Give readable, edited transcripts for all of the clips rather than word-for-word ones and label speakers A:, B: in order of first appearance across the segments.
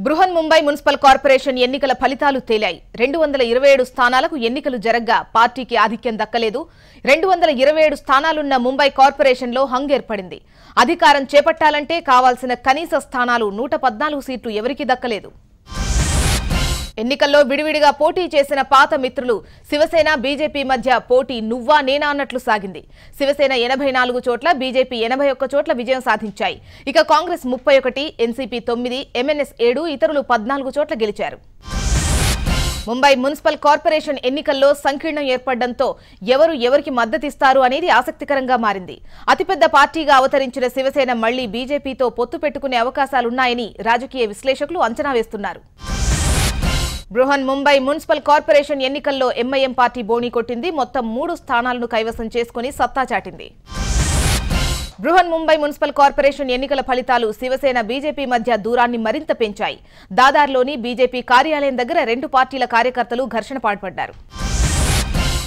A: Brihan Mumbai municipal corporation ఎన్నికల ఫలితాలు తేలాయి. 227 స్థానాలకు ఎన్నికలు జరగ్గా పార్టీకి ఆధిక్యం దక్కలేదు. 227 స్థానాలున్న ముంబై కార్పొరేషన్లో హంగ్ ఏర్పడింది. అధికారం చేపట్టాలంటే కావాల్సిన కనీస స్థానాలు 114 సీట్లు ఎవరికీ దక్కలేదు. ఎన్నికల్లో విడివిడిగా పోటీ చేసిన పాత మిత్రులు శివసేన బీజేపీ మధ్య పోటీ నువ్వా నేనా అన్నట్లు సాగింది. శివసేన 84 చోట్ల, బీజేపీ 81 చోట్ల విజయం సాధించాయి. ఇక కాంగ్రెస్ 31, ఎన్సీపీ 9, ఎంఎన్ఎస్ 7, ఇతరులు 14 చోట్ల గెలిచారు. ముంబై మున్సిపల్ కార్పొరేషన్ ఎన్నికల్లో సంకీర్ణం ఏర్పడడంతో ఎవరికి మద్దతిస్తారు అనేది ఆసక్తికరంగా మారింది. అతిపెద్ద పార్టీగా అవతరించిన శివసేన మళ్లీ బీజేపీతో పొత్తు పెట్టుకునే అవకాశాలున్నాయని రాజకీయ విశ్లేషకులు అంచనా వేస్తున్నారు. బృహన్ ముంబై మున్సిపల్ కార్పొరేషన్ ఎన్నికల్లో ఎంఐఎం పార్టీ బోణీ కొట్టింది. మొత్తం 3 స్థానాలను కైవసం చేసుకుని సత్తా చాటింది. బృహన్ ముంబై మున్సిపల్ కార్పొరేషన్ ఎన్నికల ఫలితాలు శివసేన బీజేపీ మధ్య దూరాన్ని మరింత పెంచాయి. దాదార్లోని బీజేపీ కార్యాలయం దగ్గర 2 పార్టీల కార్యకర్తలు ఘర్షణ పాల్పడ్డారు.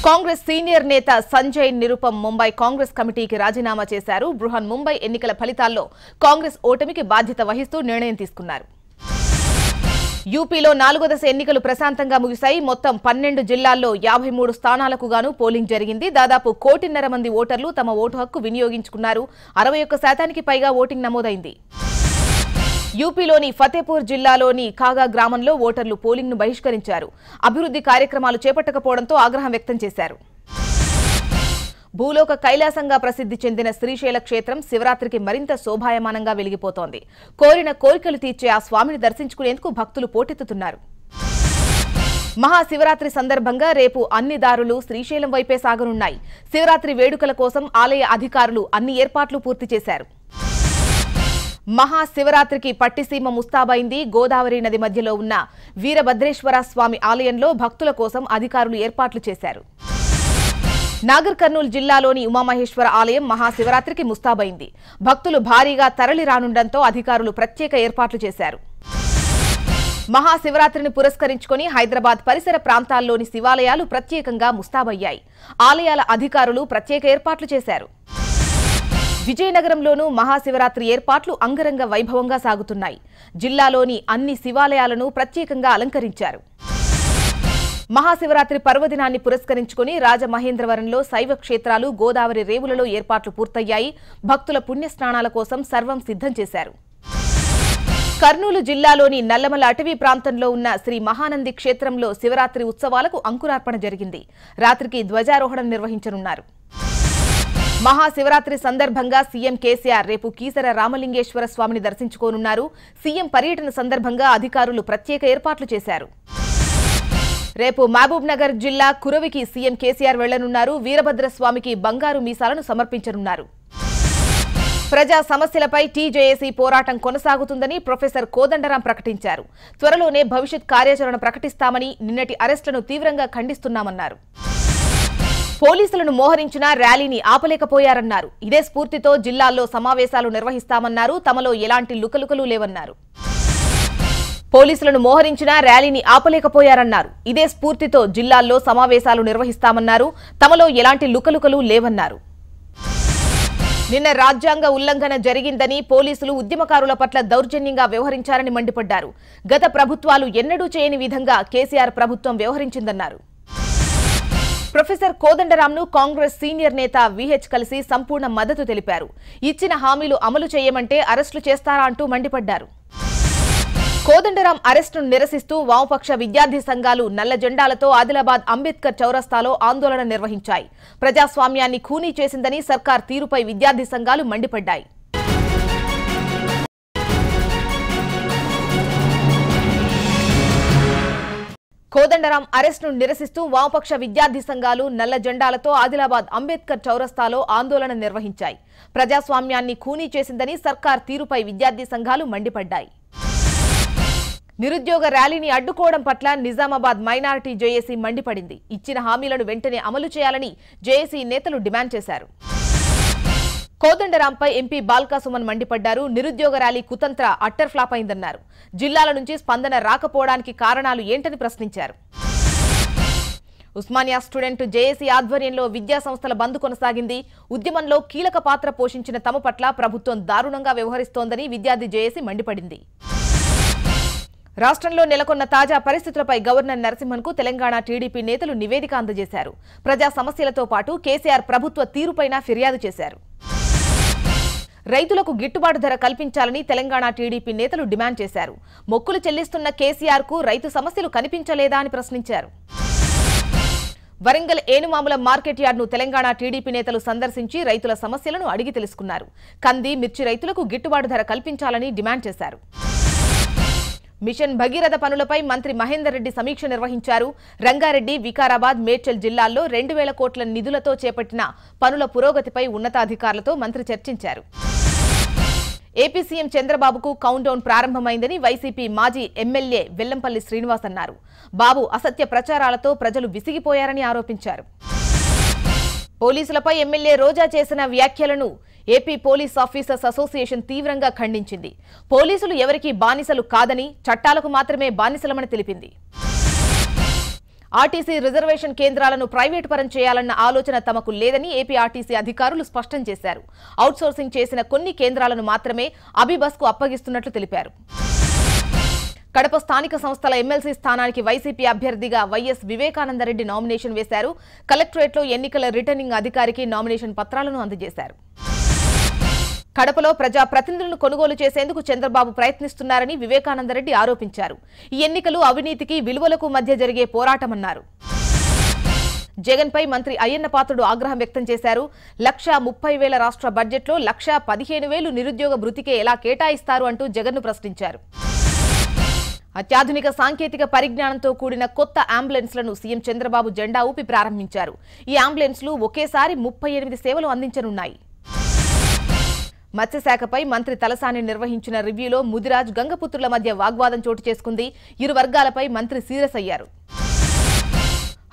A: కాంగ్రెస్ సీనియర్ నేత సంజయ్ నిరుపమ్ ముంబై కాంగ్రెస్ కమిటీకి రాజీనామా చేశారు. బృహన్ ముంబై ఎన్నికల ఫలితాల్లో కాంగ్రెస్ ఓటమికి బాధ్యత వహిస్తూ నిర్ణయం తీసుకున్నారు. యూపీలో 4వ దశ ఎన్నికలు ప్రశాంతంగా ముగిశాయి. మొత్తం 12 జిల్లాల్లో 53 స్థానాలకు గాను పోలింగ్ జరిగింది. దాదాపు 1.5 కోటి మంది ఓటర్లు తమ ఓటు హక్కు వినియోగించుకున్నారు. 61% పైగా ఓటింగ్ నమోదైంది. యూపీలోని ఫతేపూర్ జిల్లాలోని కాగా గ్రామంలో ఓటర్లు పోలింగ్ను బహిష్కరించారు. అభివృద్ధి కార్యక్రమాలు చేపట్టకపోవడంతో ఆగ్రహం వ్యక్తం చేశారు. భూలోక కైలాసంగా ప్రసిద్ధి చెందిన శ్రీశైల క్షేత్రం శివరాత్రికి మరింత శోభాయమానంగా వెలిగిపోతోంది. కోరిన కోరికలు తీర్చే ఆ స్వామిని దర్శించుకునేందుకు భక్తులు పోటెత్తుతున్నారు. మహాశివరాత్రి సందర్భంగా రేపు అన్ని దారులు శ్రీశైలం వైపే సాగనున్నాయి. శివరాత్రి వేడుకల కోసం ఆలయ అధికారులు అన్ని ఏర్పాట్లు పూర్తి చేశారు. మహాశివరాత్రికి పట్టిసీమ ముస్తాబైంది. గోదావరి నది మధ్యలో ఉన్న వీరభద్రేశ్వర స్వామి ఆలయంలో భక్తుల కోసం అధికారులు ఏర్పాట్లు చేశారు. నాగర్ కర్నూలు జిల్లాలోని ఉమామహేశ్వర ఆలయం మహాశివరాత్రికి ముస్తాబైంది. భక్తులు భారీగా తరలి రానుండటంతో అధికారులు ప్రత్యేక ఏర్పాట్లు చేశారు. మహాశివరాత్రిని పురస్కరించుకుని హైదరాబాద్ పరిసర ప్రాంతాల్లోని శివాలయాలు ప్రత్యేకంగా ముస్తాబయ్యాయి. ఆలయాల అధికారులు ప్రత్యేక ఏర్పాట్లు చేశారు. విజయనగరంలోనూ మహాశివరాత్రి ఏర్పాట్లు అంగరంగ వైభవంగా సాగుతున్నాయి. జిల్లాలోని అన్ని శివాలయాలను ప్రత్యేకంగా అలంకరించారు. మహాశివరాత్రి పర్వదినాన్ని పురస్కరించుకుని రాజమహేంద్రవరంలో శైవ క్షేత్రాలు, గోదావరి రేవులలో ఏర్పాట్లు పూర్తయ్యాయి. భక్తుల పుణ్యస్నానాల కోసం సర్వం సిద్ధం చేశారు. కర్నూలు జిల్లాలోని నల్లమల అటవీ ప్రాంతంలో ఉన్న శ్రీ మహానంది క్షేత్రంలో శివరాత్రి ఉత్సవాలకు అంకురార్పణ జరిగింది. రాత్రికి ధ్వజారోహణం నిర్వహించనున్నారు. మహాశివరాత్రి సందర్భంగా సీఎం కేసీఆర్ రేపు కీసర రామలింగేశ్వర స్వామిని దర్శించుకోనున్నారు. సీఎం పర్యటన సందర్భంగా అధికారులు ప్రత్యేక ఏర్పాట్లు చేశారు. రేపు మహబూబ్ నగర్ జిల్లా కురవికి సీఎం కేసీఆర్ వెళ్లనున్నారు. వీరభద్రస్వామికి బంగారు మీసాలను సమర్పించనున్నారు. ప్రజా సమస్యలపై టీజేఏసీ పోరాటం కొనసాగుతుందని ప్రొఫెసర్ కోదండరాం ప్రకటించారు. త్వరలోనే భవిష్యత్ కార్యాచరణ ప్రకటిస్తామని, నిన్నటి అరెస్టులను తీవ్రంగా ఖండిస్తున్నామన్నారు. పోలీసులను మోహరించిన ర్యాలీని ఆపలేకపోయారన్నారు. ఇదే స్ఫూర్తితో జిల్లాల్లో సమావేశాలు నిర్వహిస్తామన్నారు. తమలో ఎలాంటి లుకలుకలు లేవన్నారు. పోలీసులను మోహరించిన ర్యాలీని ఆపలేకపోయారన్నారు. ఇదే స్ఫూర్తితో జిల్లాల్లో సమావేశాలు నిర్వహిస్తామన్నారు. తమలో ఎలాంటి లుకలుకలు లేవన్నారు. నిన్న రాజ్యాంగ ఉల్లంఘన జరిగిందని, పోలీసులు ఉద్యమకారుల పట్ల దౌర్జన్యంగా వ్యవహరించారని మండిపడ్డారు. గత ప్రభుత్వాలు ఎన్నడూ చేయని విధంగా కేసీఆర్ ప్రభుత్వం వ్యవహరించిందన్నారు. ప్రొఫెసర్ కోదండరాంను కాంగ్రెస్ సీనియర్ నేత విహెచ్ కలిసి సంపూర్ణ మద్దతు తెలిపారు. ఇచ్చిన హామీలు అమలు చేయమంటే అరెస్టులు చేస్తారా అంటూ మండిపడ్డారు. కోదండరాం అరెస్టును నిరసిస్తూ వామపక్ష విద్యార్థి సంఘాలు నల్ల జెండాలతో ఆదిలాబాద్ అంబేద్కర్ చౌరస్తాలో ఆందోళన నిర్వహించాయి. ప్రజాస్వామ్యాన్ని ఖూనీ చేసిందని సర్కార్ తీరుపై విద్యార్థి సంఘాలు మండిపడ్డాయి. కోదండరాం అరెస్టును నిరసిస్తూ వామపక్ష విద్యార్థి సంఘాలు నల్ల జెండాలతో ఆదిలాబాద్ అంబేద్కర్ చౌరస్తాలో ఆందోళన నిర్వహించాయి. ప్రజాస్వామ్యాన్ని ఖూనీ చేసిందని సర్కార్ తీరుపై విద్యార్థి సంఘాలు మండిపడ్డాయి. నిరుద్యోగ ర్యాలీని అడ్డుకోవడం పట్ల నిజామాబాద్ మైనారిటీ జేఏసీ మండిపడింది. ఇచ్చిన హామీలను వెంటనే అమలు చేయాలని జేఏసీ నేతలు డిమాండ్ చేశారు. కోదండరాంపై ఎంపీ బాల్కా సుమన్ మండిపడ్డారు. నిరుద్యోగ ర్యాలీ కుతంత్ర అట్టర్ ఫ్లాప్ అయిందన్నారు. జిల్లాల నుంచి స్పందన రాకపోవడానికి కారణాలు ఏంటని ప్రశ్నించారు. ఉస్మానియా స్టూడెంట్ జేఏసీ ఆధ్వర్యంలో విద్యా సంస్థల బంద్ కొనసాగింది. ఉద్యమంలో కీలక పాత్ర పోషించిన తమ పట్ల ప్రభుత్వం దారుణంగా వ్యవహరిస్తోందని విద్యార్థి జేఏసీ మండిపడింది. రాష్ట్రంలో నెలకొన్న తాజా పరిస్థితులపై గవర్నర్ నరసింహన్కు తెలంగాణ టీడీపీ నేతలు నివేదిక అందజేశారు. ప్రజా సమస్యలతో పాటు కేసీఆర్ ప్రభుత్వ తీరుపైన ఫిర్యాదు చేశారు. రైతులకు గిట్టుబాటు ధర కల్పించాలని తెలంగాణ టీడీపీ నేతలు డిమాండ్ చేశారు. మొక్కులు చెల్లిస్తున్న కేసీఆర్కు రైతు సమస్యలు కనిపించలేదా అని ప్రశ్నించారు. వరంగల్ ఏనుమాముల మార్కెట్ యార్డ్ను తెలంగాణ టీడీపీ నేతలు సందర్శించి రైతుల సమస్యలను అడిగి తెలుసుకున్నారు. కంది, మిర్చి రైతులకు గిట్టుబాటు ధర కల్పించాలని డిమాండ్ చేశారు. మిషన్ భగీరథ పనులపై మంత్రి మహేందర్ రెడ్డి సమీక్ష నిర్వహించారు. రంగారెడ్డి, వికారాబాద్, మేడ్చల్ జిల్లాల్లో 2000 కోట్ల నిధులతో చేపట్టిన పనుల పురోగతిపై ఉన్నతాధికారులతో మంత్రి చర్చించారు. ఏపీ సీఎం చంద్రబాబుకు కౌంట్ డౌన్ ప్రారంభమైందని వైసీపీ మాజీ ఎమ్మెల్యే వెల్లంపల్లి శ్రీనివాస్ అన్నారు. బాబు అసత్య ప్రచారాలతో ప్రజలు విసిగిపోయారని ఆరోపించారు. పోలీసులపై ఎమ్మెల్యే రోజా చేసిన వ్యాఖ్యలను ఏపీ పోలీస్ ఆఫీసర్స్ అసోసియేషన్ తీవ్రంగా ఖండించింది. పోలీసులు ఎవరికీ బానిసలు కాదని, చట్టాలకు మాత్రమే బానిసలమని తెలిపింది. ఆర్టీసీ రిజర్వేషన్ కేంద్రాలను ప్రైవేటు పరం చేయాలన్న ఆలోచన తమకు లేదని ఏపీ ఆర్టీసీ అధికారులు స్పష్టం చేశారు. అవుట్సోర్సింగ్ చేసిన కొన్ని కేంద్రాలను మాత్రమే అబిబస్కు అప్పగిస్తున్నట్లు తెలిపారు. కడప స్థానిక సంస్థల ఎమ్మెల్సీ స్థానానికి వైసీపీ అభ్యర్థిగా వైఎస్ వివేకానందరెడ్డి నామినేషన్ వేశారు. కలెక్టరేట్లో ఎన్నికల రిటర్నింగ్ అధికారికి నామినేషన్ పత్రాలను అందజేశారు. కడపలో ప్రజా ప్రతినిధులను కొనుగోలు చేసేందుకు చంద్రబాబు ప్రయత్నిస్తున్నారని వివేకానందరెడ్డి ఆరోపించారు. ఈ ఎన్నికలు అవినీతికి, విలువలకు మధ్య జరిగే పోరాటమన్నారు. జగన్పై మంత్రి అయ్యన్న పాత్రుడు ఆగ్రహం వ్యక్తం చేశారు. 1,30,000 రాష్ట్ర బడ్జెట్లో 1,15,000 నిరుద్యోగ భృతికే ఎలా కేటాయిస్తారు అంటూ జగన్ను ప్రశ్నించారు. అత్యాధునిక సాంకేతిక పరిజ్ఞానంతో కూడిన కొత్త అంబులెన్స్లను సీఎం చంద్రబాబు జెండా ఊపి ప్రారంభించారు. ఈ అంబులెన్స్లు ఒకేసారి 38 సేవలు అందించనున్నాయి. మత్స్యశాఖపై మంత్రి తలసాని నిర్వహించిన రివ్యూలో ముదిరాజ్, గంగపుత్రుల మధ్య వాగ్వాదం చోటు చేసుకుంది. ఇరు వర్గాలపై మంత్రి సీరియస్ అయ్యారు.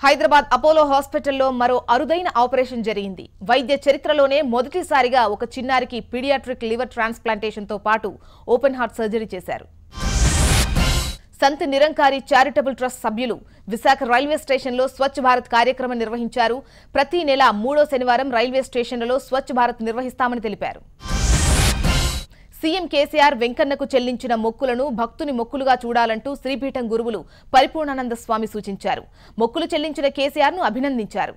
A: హైదరాబాద్ అపోలో హాస్పిటల్లో మరో అరుదైన ఆపరేషన్ జరిగింది. వైద్య చరిత్రలోనే మొదటిసారిగా ఒక చిన్నారికి పీడియాట్రిక్ లివర్ ట్రాన్స్ప్లాంటేషన్తో పాటు ఓపెన్ హార్ట్ సర్జరీ చేశారు. సంత్ నిరంకారి చారిటబుల్ ట్రస్ట్ సభ్యులు విశాఖ రైల్వే స్టేషన్లో స్వచ్ఛ భారత్ కార్యక్రమం నిర్వహించారు. ప్రతి నెల 3వ శనివారం రైల్వే స్టేషన్లలో స్వచ్ఛ భారత్ నిర్వహిస్తామని తెలిపారు. సీఎం కేసీఆర్ వెంకన్నకు చెల్లించిన మొక్కులను భక్తుని మొక్కులుగా చూడాలంటూ శ్రీపీఠం గురువులు పరిపూర్ణానంద స్వామి సూచించారు. మొక్కులు చెల్లించిన కేసీఆర్ను అభినందించారు.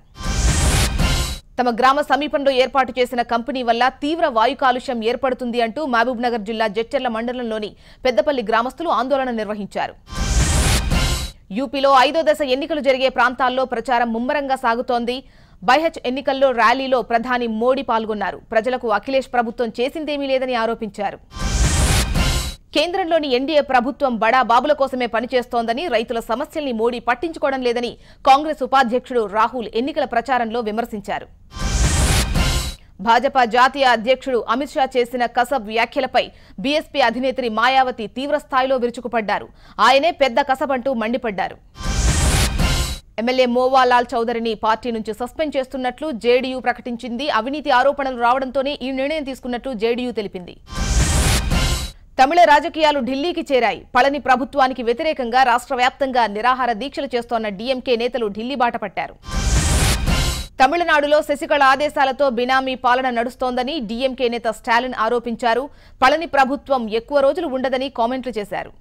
A: తమ గ్రామ సమీపంలో ఏర్పాటు చేసిన కంపెనీ వల్ల తీవ్ర వాయు కాలుష్యం ఏర్పడుతుంది అంటూ మహబూబ్నగర్ జిల్లా జడ్చర్ల మండలంలోని పెద్దపల్లి గ్రామస్తులు ఆందోళన నిర్వహించారు. యూపీలో 5వ దశ ఎన్నికలు జరిగే ప్రాంతాల్లో ప్రచారం ముమ్మరంగా సాగుతోంది. బైహెచ్ ఎన్నికల్లో ర్యాలీలో ప్రధాని మోడీ పాల్గొన్నారు. ప్రజలకు అఖిలేష్ ప్రభుత్వం చేసిందేమీ లేదని ఆరోపించారు. కేంద్రంలోని ఎన్డీఏ ప్రభుత్వం బడా బాబుల కోసమే పనిచేస్తోందని, రైతుల సమస్యల్ని మోడీ పట్టించుకోవడం లేదని కాంగ్రెస్ ఉపాధ్యక్షుడు రాహుల్ ఎన్నికల ప్రచారంలో విమర్శించారు. భాజపా జాతీయ అధ్యక్షుడు అమిత్ షా చేసిన కసబ్ వ్యాఖ్యలపై బీఎస్పీ అధినేత్రి మాయావతి తీవ్రస్థాయిలో విరుచుకుపడ్డారు. ఆయనే పెద్ద కసబ్ అంటూ మండిపడ్డారు. ఎమ్మెల్యే మోవాలాల్ చౌదరిని పార్టీ నుంచి సస్పెండ్ చేస్తున్నట్లు జేడీయూ ప్రకటించింది. అవినీతి ఆరోపణలు రావడంతోనే ఈ నిర్ణయం తీసుకున్నట్లు జేడీయూ తెలిపింది. తమిళ రాజకీయాలు ఢిల్లీకి చేరాయి. పళని ప్రభుత్వానికి వ్యతిరేకంగా రాష్ట్ర వ్యాప్తంగా నిరాహార దీక్షలు చేస్తోన్న డీఎంకే నేతలు ఢిల్లీ బాట పట్టారు. తమిళనాడులో శశికళ ఆదేశాలతో బినామీ పాలన నడుస్తోందని డీఎంకే నేత స్టాలిన్ ఆరోపించారు. పళని ప్రభుత్వం ఎక్కువ రోజులు ఉండదని కామెంట్లు చేశారు.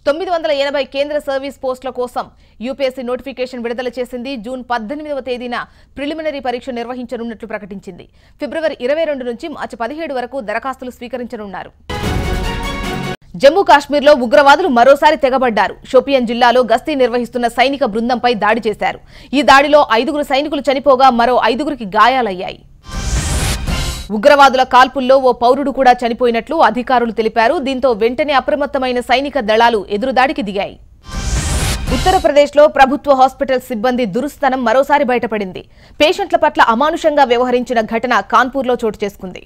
A: 980 కేంద్ర సర్వీస్ పోస్టుల కోసం యూపీఎస్సీ నోటిఫికేషన్ విడుదల చేసింది. జూన్ 18వ తేదీన ప్రిలిమినరీ పరీక్ష నిర్వహించనున్నట్లు ప్రకటించింది. ఫిబ్రవరి 22 నుంచి మార్చి 17 వరకు దరఖాస్తులు స్వీకరించనున్నారు. జమ్మూ కాశ్మీర్లో ఉగ్రవాదులు మరోసారి తెగబడ్డారు. షోపియన్ జిల్లాలో గస్తీ నిర్వహిస్తున్న సైనిక బృందంపై దాడి చేశారు. ఈ దాడిలో 5 సైనికులు చనిపోగా మరో 5 గాయాలయ్యాయి. ఉగ్రవాదుల కాల్పుల్లో ఓ పౌరుడు కూడా చనిపోయినట్లు అధికారులు తెలిపారు. దీంతో వెంటనే అప్రమత్తమైన సైనిక దళాలు ఎదురుదాడికి దిగాయి. ఉత్తరప్రదేశ్లో ప్రభుత్వ హాస్పిటల్ సిబ్బంది దురుస్తనం మరోసారి బయటపడింది. పేషెంట్ల పట్ల అమానుషంగా వ్యవహరించిన ఘటన కాన్పూర్లో చోటు చేసుకుంది.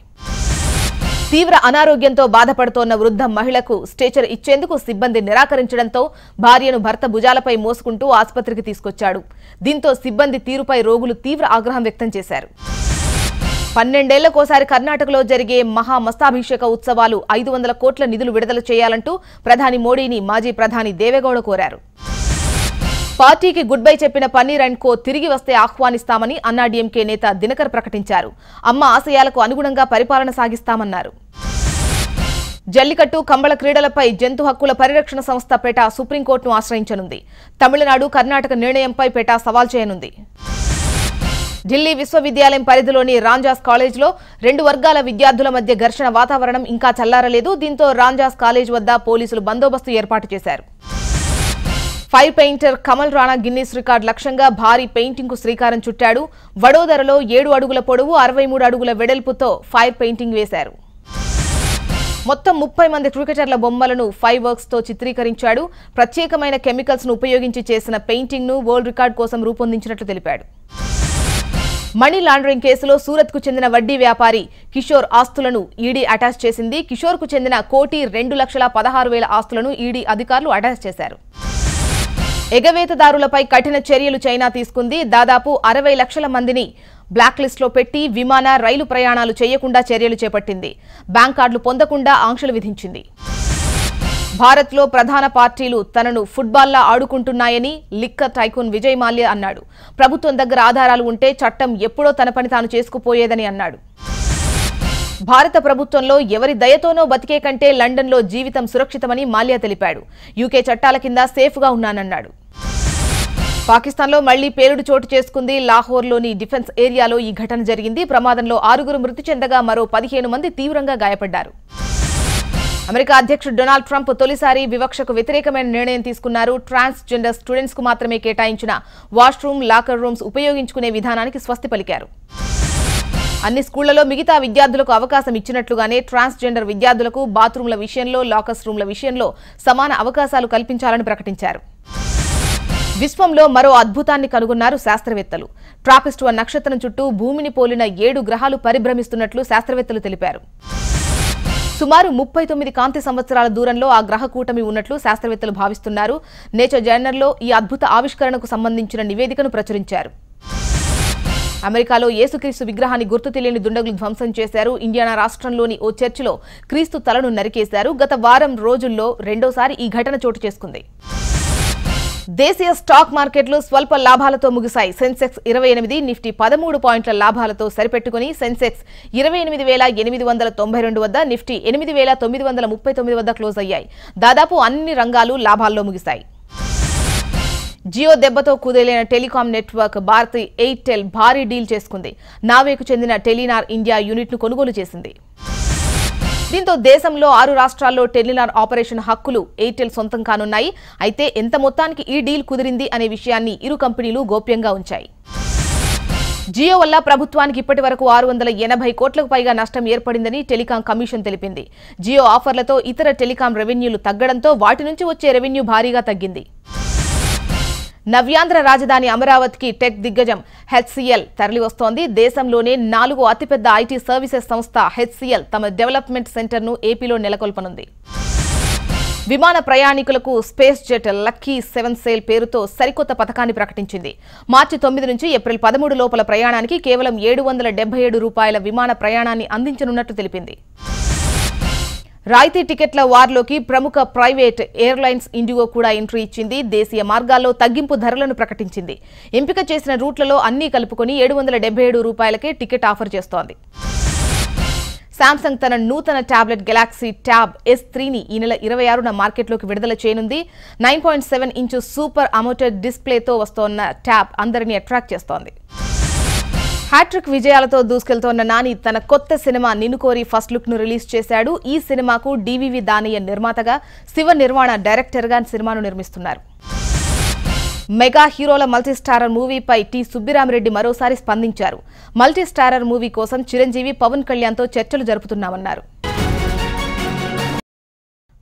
A: తీవ్ర అనారోగ్యంతో బాధపడుతోన్న వృద్ధ మహిళకు స్ట్రెచర్ ఇచ్చేందుకు సిబ్బంది నిరాకరించడంతో భార్యను భర్త భుజాలపై మోసుకుంటూ ఆసుపత్రికి తీసుకొచ్చాడు. దీంతో సిబ్బంది తీరుపై రోగులు తీవ్ర ఆగ్రహం వ్యక్తం చేశారు. 12 ఏళ్లకోసారి కర్ణాటకలో జరిగే మహామస్తాభిషేక ఉత్సవాలు 500 కోట్ల నిధులు విడుదల చేయాలంటూ ప్రధాని మోడీని మాజీ ప్రధాని దేవేగౌడ కోరారు. పార్టీకి గుడ్ బై చెప్పిన పన్నీర్ అండ్ కో తిరిగి వస్తే ఆహ్వానిస్తామని అన్నాడీఎంకే నేత దినకర్ ప్రకటించారు. అమ్మ ఆశయాలకు అనుగుణంగా పరిపాలన సాగిస్తామన్నారు. జల్లికట్టు కంబళ క్రీడలపై జంతు హక్కుల పరిరక్షణ సంస్థ పెటా సుప్రీంకోర్టును ఆశ్రయించనుంది. తమిళనాడు, కర్ణాటక నిర్ణయంపై పెటా సవాల్ చేయనుంది. ఢిల్లీ విశ్వవిద్యాలయం పరిధిలోని రాంజాస్ కాలేజ్లో 2 వర్గాల విద్యార్థుల మధ్య ఘర్షణ వాతావరణం ఇంకా చల్లారలేదు. దీంతో రాంజాస్ కాలేజ్ వద్ద పోలీసులు బందోబస్తు ఏర్పాటు చేశారు. Fire painter Kamal Rana Guinness record లక్ష్యంగా భారీ పెయింటింగ్ కు శ్రీకారం చుట్టాడు. వడోదరలో 7 అడుగుల పొడవు, 63 అడుగుల వెడల్పుతో ఫైర్ పెయింటింగ్ వేశారు. మొత్తం 30 మంది క్రికెటర్ల బొమ్మలను ఫైర్ వర్క్స్ తో చిత్రీకరించాడు. ప్రత్యేకమైన కెమికల్స్ ను ఉపయోగించి చేసిన పెయింటింగ్ ను వరల్డ్ రికార్డు కోసం రూపొందించినట్లు తెలిపాడు. మనీ లాండరింగ్ కేసులో సూరత్ కు చెందిన వడ్డీ వ్యాపారి కిషోర్ ఆస్తులను ఈడీ అటాచ్ చేసింది. కిషోర్ కు చెందిన 1,02,16,000 ఆస్తులను ఈడీ అధికారులు అటాచ్ చేశారు. ఎగవేతదారులపై కఠిన చర్యలు చైనా తీసుకుంది. దాదాపు 60 లక్షల మందిని బ్లాక్ లిస్ట్ లో పెట్టి విమాన, రైలు ప్రయాణాలు చేయకుండా చర్యలు చేపట్టింది. బ్యాంక్ కార్డులు పొందకుండా ఆంక్షలు విధించింది. భారత్ లో ప్రధాన పార్టీలు తనను ఫుట్బాల్లా ఆడుకుంటున్నాయని లిక్కర్ టైకూన్ విజయ్ మాల్యా అన్నాడు. ప్రభుత్వం దగ్గర ఆధారాలు ఉంటే చట్టం ఎప్పుడో తన పని తాను చేసుకుపోయేదని అన్నాడు. భారత ప్రభుత్వంలో ఎవరి దయతోనో బతికే కంటే లండన్లో జీవితం సురక్షితమని మాల్యా తెలిపాడు. యూకే చట్టాల కింద సేఫ్గా ఉన్నానన్నాడు. పాకిస్తాన్లో మళ్లీ పేలుడు చోటు చేసుకుంది. లాహోర్లోని డిఫెన్స్ ఏరియాలో ఈ ఘటన జరిగింది. ప్రమాదంలో 6 మృతి చెందగా మరో 15 మంది తీవ్రంగా గాయపడ్డారు. అమెరికా అధ్యక్షుడు డొనాల్డ్ ట్రంప్ తొలిసారి వివక్షకు వ్యతిరేకమైన నిర్ణయం తీసుకున్నారు. ట్రాన్స్ జెండర్ స్టూడెంట్స్ కు మాత్రమే కేటాయించిన వాష్రూమ్, లాకర్ రూమ్స్ ఉపయోగించుకునే విధానానికి స్వస్తి పలికారు. అన్ని స్కూళ్లలో మిగతా విద్యార్థులకు అవకాశం ఇచ్చినట్లుగానే ట్రాన్స్ జెండర్ విద్యార్థులకు బాత్రూంల విషయంలో, లాకర్స్ రూమ్ల విషయంలో సమాన అవకాశాలు కల్పించాలని ప్రకటించారు. విశ్వంలో మరో అద్భుతాన్ని కనుగొన్నారు శాస్త్రవేత్తలు. ట్రాపిస్ట్ 1 నక్షత్రం చుట్టూ భూమిని పోలిన 7 గ్రహాలు పరిభ్రమిస్తున్నట్లు శాస్త్రవేత్తలు తెలిపారు. సుమారు 39 కాంతి సంవత్సరాల దూరంలో ఆ గ్రహ కూటమి ఉన్నట్లు శాస్త్రవేత్తలు భావిస్తున్నారు. నేచర్ జర్నల్లో ఈ అద్భుత ఆవిష్కరణకు సంబంధించిన నివేదికను ప్రచురించారు. అమెరికాలో యేసుక్రీస్తు విగ్రహాన్ని గుర్తు తెలియని దుండగులు ధ్వంసం చేశారు. ఇండియానా రాష్ట్రంలోని ఓ చర్చిలో క్రీస్తు తలను నరికేశారు. గత వారం రోజుల్లో రెండోసారి ఈ ఘటన చోటు చేసుకుంది. దేశీయ స్టాక్ మార్కెట్లు స్వల్ప లాభాలతో ముగిశాయి. సెన్సెక్స్ 28, నిఫ్టీ 13 పాయింట్ల లాభాలతో సరిపెట్టుకుని సెన్సెక్స్ 28,892 వద్ద, నిఫ్టీ 8,939 వద్ద క్లోజ్ అయ్యాయి. దాదాపు అన్ని రంగాలు లాభాల్లో ముగిశాయి. జియో దెబ్బతో కుదేలైన టెలికాం నెట్వర్క్ భారతి ఎయిర్టెల్ భారీ డీల్ చేసుకుంది. నావేకు చెందిన టెలినార్ ఇండియా యూనిట్ ను కొనుగోలు చేసింది. దీంతో దేశంలో 6 రాష్ట్రాల్లో టెలినార్ ఆపరేషన్ హక్కులు ఎయిర్టెల్ సొంతం కానున్నాయి. అయితే ఎంత మొత్తానికి ఈ డీల్ కుదిరింది అనే విషయాన్ని ఇరు కంపెనీలు గోప్యంగా ఉంచాయి. జియో వల్ల ప్రభుత్వానికి ఇప్పటి వరకు 680 కోట్లకు పైగా నష్టం ఏర్పడిందని టెలికాం కమిషన్ తెలిపింది. జియో ఆఫర్లతో ఇతర టెలికాం రెవెన్యూలు తగ్గడంతో వాటి నుంచి వచ్చే రెవెన్యూ భారీగా తగ్గింది. నవ్యాంధ్ర రాజధాని అమరావతికి టెక్ దిగ్గజం హెచ్సిఎల్ తరలివస్తోంది. దేశంలోనే 4వ అతిపెద్ద ఐటీ సర్వీసెస్ సంస్థ హెచ్సిఎల్ తమ డెవలప్మెంట్ సెంటర్ను ఏపీలో నెలకొల్పనుంది. విమాన ప్రయాణికులకు స్పేస్ జెట్ లక్కీ 7 సేల్ పేరుతో సరికొత్త పథకాన్ని ప్రకటించింది. మార్చి 9 నుంచి ఏప్రిల్ 13 లోపల ప్రయాణానికి కేవలం ₹777 విమాన ప్రయాణాన్ని అందించనున్నట్లు తెలిపింది. రాయితీ టికెట్ల వార్లోకి ప్రముఖ ప్రైవేట్ ఎయిర్లైన్స్ ఇండిగో కూడా ఎంట్రీ ఇచ్చింది. దేశీయ మార్గాల్లో తగ్గింపు ధరలను ప్రకటించింది. ఎంపిక చేసిన రూట్లలో అన్నీ కలుపుకొని ₹777కే టికెట్ ఆఫర్ చేస్తోంది. శాంసంగ్ తన నూతన టాబ్లెట్ గెలాక్సీ ట్యాబ్ S3ని ఈ నెల 26న మార్కెట్లోకి విడుదల చేయనుంది. 9.7 ఇంచు సూపర్ అమోలెడ్ డిస్ప్లేతో వస్తోన్న ట్యాబ్ అందరినీ అట్రాక్ట్ చేస్తోంది. హ్యాట్రిక్ విజయాలతో దూసుకెళ్తోన్న నాని తన కొత్త సినిమా నిన్ను కోరి ఫస్ట్ లుక్ ను రిలీజ్ చేశాడు. ఈ సినిమాకు డివివి దానయ్య నిర్మాతగా, శివ నిర్మాణ డైరెక్టర్ గా సినిమాను నిర్మిస్తున్నారు. మెగా హీరోల మల్టీస్టారర్ మూవీపై టి సుబ్బిరామిరెడ్డి మరోసారి స్పందించారు. మల్టీస్టారర్ మూవీ కోసం చిరంజీవి, పవన్ కళ్యాణ్తో చర్చలు జరుపుతున్నామన్నారు.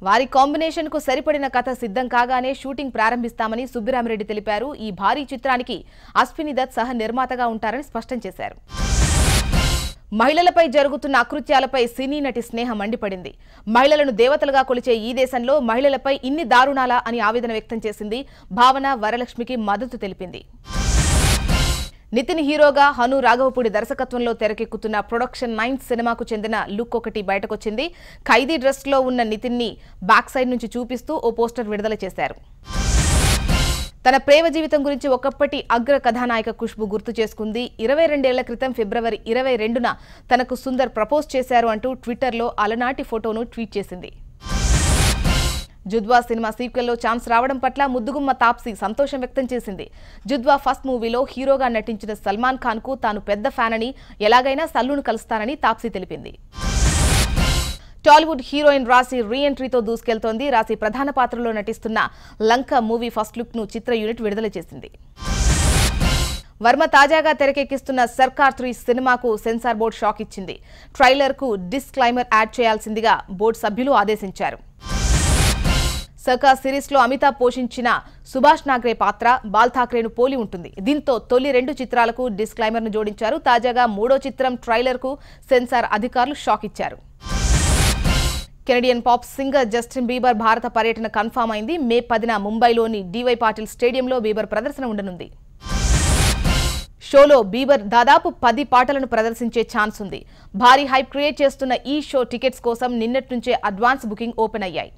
A: వారి కాంబినేషన్ కు సరిపడిన కథ సిద్ధం కాగానే షూటింగ్ ప్రారంభిస్తామని సుబ్బిరామిరెడ్డి తెలిపారు. ఈ భారీ చిత్రానికి అశ్విని దత్ సహ నిర్మాతగా ఉంటారని స్పష్టం చేశారు. మహిళలపై జరుగుతున్న అకృత్యాలపై సినీ నటి స్నేహ మండిపడింది. మహిళలను దేవతలుగా కొలిచే ఈ దేశంలో మహిళలపై ఇన్ని దారుణాలా అని ఆవేదన వ్యక్తం చేసింది. భావన వరలక్ష్మికి మద్దతు తెలిపింది. నితిన్ హీరోగా హను రాఘవపూడి దర్శకత్వంలో తెరకెక్కుతున్న ప్రొడక్షన్ 9 సినిమాకు చెందిన లుక్ ఒకటి బయటకొచ్చింది. ఖైదీ డ్రెస్ లో ఉన్న నితిన్ ని బ్యాక్ సైడ్ నుంచి చూపిస్తూ ఓ పోస్టర్ విడుదల చేశారు. తన ప్రేమ జీవితం గురించి ఒకప్పటి అగ్ర కథానాయక ఖుష్బూ గుర్తు చేసుకుంది. 22 ఏళ్ల క్రితం ఫిబ్రవరి 22న తనకు సుందర్ ప్రపోజ్ చేశారు అంటూ ట్విట్టర్లో అలనాటి ఫోటోను ట్వీట్ చేసింది. జుద్వా సినిమా సీక్వెల్లో ఛాన్స్ రావడం పట్ల ముద్దుగుమ్మ తాప్సీ సంతోషం వ్యక్తం చేసింది. జుద్వా ఫస్ట్ మూవీలో హీరోగా నటించిన సల్మాన్ ఖాన్ కు తాను పెద్ద ఫ్యాన్ అని, ఎలాగైనా సల్లును కలుస్తానని తాప్సీ తెలిపింది. టాలీవుడ్ హీరోయిన్ రాశి రీ ఎంట్రీతో దూసుకెళ్తోంది. రాశి ప్రధాన పాత్రలో నటిస్తున్న లంక మూవీ ఫస్ట్ లుక్ ను చిత్ర యూనిట్ విడుదల చేసింది. వర్మ తాజాగా తెరకెక్కిస్తున్న సర్కార్ 3 సినిమాకు సెన్సార్ బోర్డు షాక్ ఇచ్చింది. ట్రైలర్ కు డిస్క్లైమర్ యాడ్ చేయాల్సిందిగా బోర్డు సభ్యులు ఆదేశించారు. సర్కార్ సిరీస్ లో అమితాబ్ పోషించిన సుభాష్ నాగ్రే పాత్ర బాల్ ఠాక్రేను పోలి ఉంటుంది. దీంతో తొలి 2 చిత్రాలకు డిస్క్లైమర్ ను జోడించారు. తాజాగా 3వ చిత్రం ట్రైలర్ కు సెన్సార్ అధికారులు షాక్ ఇచ్చారు. Canadian pop singer Justin Bieber భారత పర్యటన కన్ఫర్మ్ అయింది. మే 10న ముంబైలోని డివై పాటిల్ స్టేడియంలో బీబర్ ప్రదర్శన ఉండనుంది. షోలో బీబర్ దాదాపు 10 పాటలను ప్రదర్శించే ఛాన్స్ ఉంది. భారీ హైప్ క్రియేట్ చేస్తున్న ఈ షో టికెట్స్ కోసం నిన్నటి నుంచే అడ్వాన్స్ బుకింగ్ ఓపెన్ అయ్యాయి.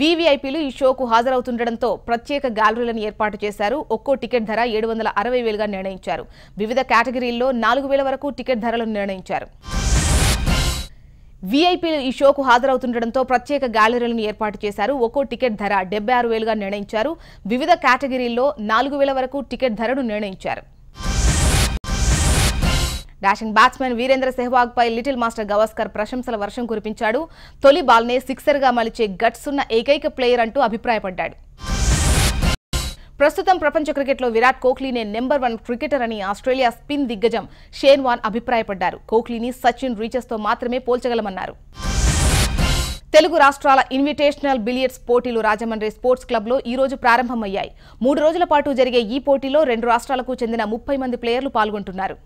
A: వీవీఐపీలు ఈ షోకు హాజరవుతుండటంతో ప్రత్యేక గ్యాలరీలను ఏర్పాటు చేశారు. ఒక్కో టికెట్ ధర 760,000గా నిర్ణయించారు. వివిధ కేటగిరీల్లో 4,000 వరకు టికెట్ ధరలను నిర్ణయించారు. వీఐపీలు ఈ షోకు హాజరవుతుండటంతో ప్రత్యేక గ్యాలరీలను ఏర్పాటు చేశారు. ఒక్కో టికెట్ ధర 76,000గా నిర్ణయించారు. వివిధ కేటగిరీల్లో 4,000 వరకు టికెట్ ధరను నిర్ణయించారు. డాషింగ్ బ్యాట్స్మెన్ వీరేంద్ర సెహ్వాగ్ పై లిటిల్ మాస్టర్ గవాస్కర్ ప్రశంసల వర్షం కురిపించాడు. తొలి బాల్నే సిక్సర్గా మలిచే గట్స్ ఉన్న ఏకైక ప్లేయర్ అంటూ అభిప్రాయపడ్డాడు. ప్రస్తుతం ప్రపంచ క్రికెట్లో విరాట్ కోహ్లీనే నెంబర్ 1 క్రికెటర్ అని ఆస్ట్రేలియా స్పిన్ దిగ్గజం షేన్ వాన్ అభిప్రాయపడ్డారు. కోహ్లీని సచిన్ రీచెస్తో మాత్రమే పోల్చగలమన్నారు. తెలుగు రాష్ట్రాల ఇన్విటేషనల్ బిలియర్డ్స్ పోటీలు రాజమండ్రి స్పోర్ట్స్ క్లబ్లో ఈ రోజు ప్రారంభమయ్యాయి. 3 రోజుల పాటు జరిగే ఈ పోటీలో 2 రాష్ట్రాలకు చెందిన 30 మంది ప్లేయర్లు పాల్గొంటున్నారు.